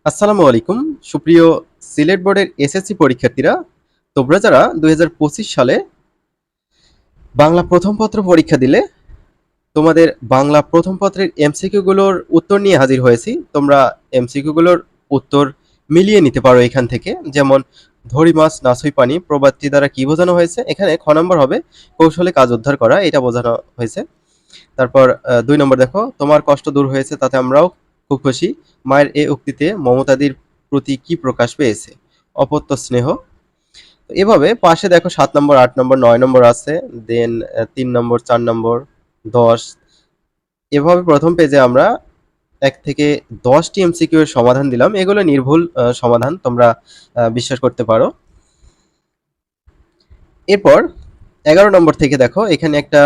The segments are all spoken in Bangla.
আসসালামু আলাইকুম সুপ্রিয় সিলেট বোর্ডের এসএসসি পরীক্ষার্থীরা। তোমরা যারা 2025 সালে বাংলা প্রথম পত্র পরীক্ষা দিলে, তোমাদের বাংলা প্রথম পত্রের এমসিকিউ গুলোর উত্তর নিয়ে হাজির হয়েছি। তোমরা এমসিকিউ গুলোর উত্তর মিলিয়ে নিতে পারো এখান থেকে। যেমন ধরি মাছ নাছই পানি প্রবাদটি দ্বারা কি বোঝানো হয়েছে, এখানে খ নম্বর হবে কৌশলে কাজ উদ্ধার করা, এটা বোঝানো হয়েছে। তারপর 2 নম্বর দেখো, তোমার কষ্ট দূর হয়েছে তাতে আমরাও খুব খুশি। মায়ের এ উক্তিতে মমতাদির প্রতি কি প্রকাশ পেয়েছে? অপত্য স্নেহ। তো এভাবে পাশে দেখো 7 নম্বর, 8 নম্বর, 9 নম্বর আছে। দেন 3 নম্বর, 4 নম্বর, 10। এভাবে প্রথম পেজে আমরা 1 থেকে 10টি এমসিকিউ এর সমাধান দিলাম। এগুলো নির্ভুল সমাধান, তোমরা বিশ্বাস করতে পারো। এরপর 11 নম্বর থেকে দেখো, এখানে একটা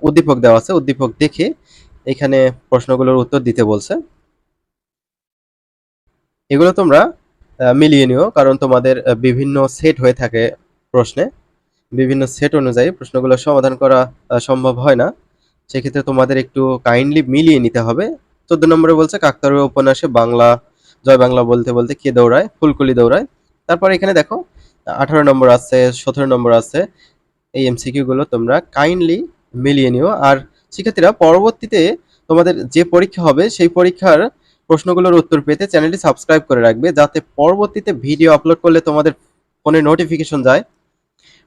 উদ্দীপক দেওয়া আছে। উদ্দীপক দেখে এখানে প্রশ্নগুলোর উত্তর দিতে বলছে। এগুলো তোমরা মিলিয়ে নিও, কারণ তোমাদের বিভিন্ন সেট হয়ে থাকে প্রশ্নে। বিভিন্ন সেট অনুযায়ী প্রশ্নগুলো সমাধান করা সম্ভব হয় না। সেক্ষেত্রে তোমাদের একটু কাইন্ডলি মিলিয়ে নিতে হবে। 14 নম্বরে বলছে কাকতাড়ুয়া উপন্যাসে বাংলা জয় বাংলা বলতে বলতে কে দৌড়ায়? ফুলকলি দৌড়ায়। তারপর এখানে দেখো 18 নম্বর আছে, 17 নম্বর আছে। এই এমসিকিউ গুলো তোমরা কাইন্ডলি মিলিয়ে নিও। আর শিক্ষার্থীরা, পরবর্তীতে তোমাদের যে পরীক্ষা হবে সেই পরীক্ষার প্রশ্নগুলোর উত্তর পেতে চ্যানেলটি সাবস্ক্রাইব করে রাখবে, যাতে পরবর্তীতে ভিডিও আপলোড করলে তোমাদের ফোনে নোটিফিকেশন যায়।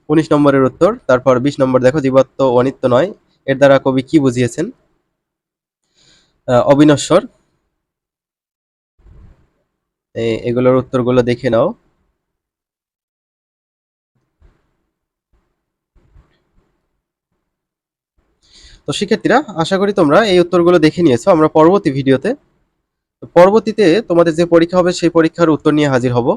19 নম্বরের উত্তর। তারপর 20 নম্বর দেখো, জীবাত্ম অনিত্য নয়, এর দ্বারা কবি কি বুঝিয়েছেন? অবিনশ্বর। এগুলোর উত্তরগুলো দেখে নাও। তো শিক্ষার্থীরা, আশা করি তোমরা এই উত্তরগুলো দেখে নিয়েছো। আমরা পরবর্তীতে তোমাদের যে পরীক্ষা হবে সেই পরীক্ষার উত্তর নিয়ে হাজির হব।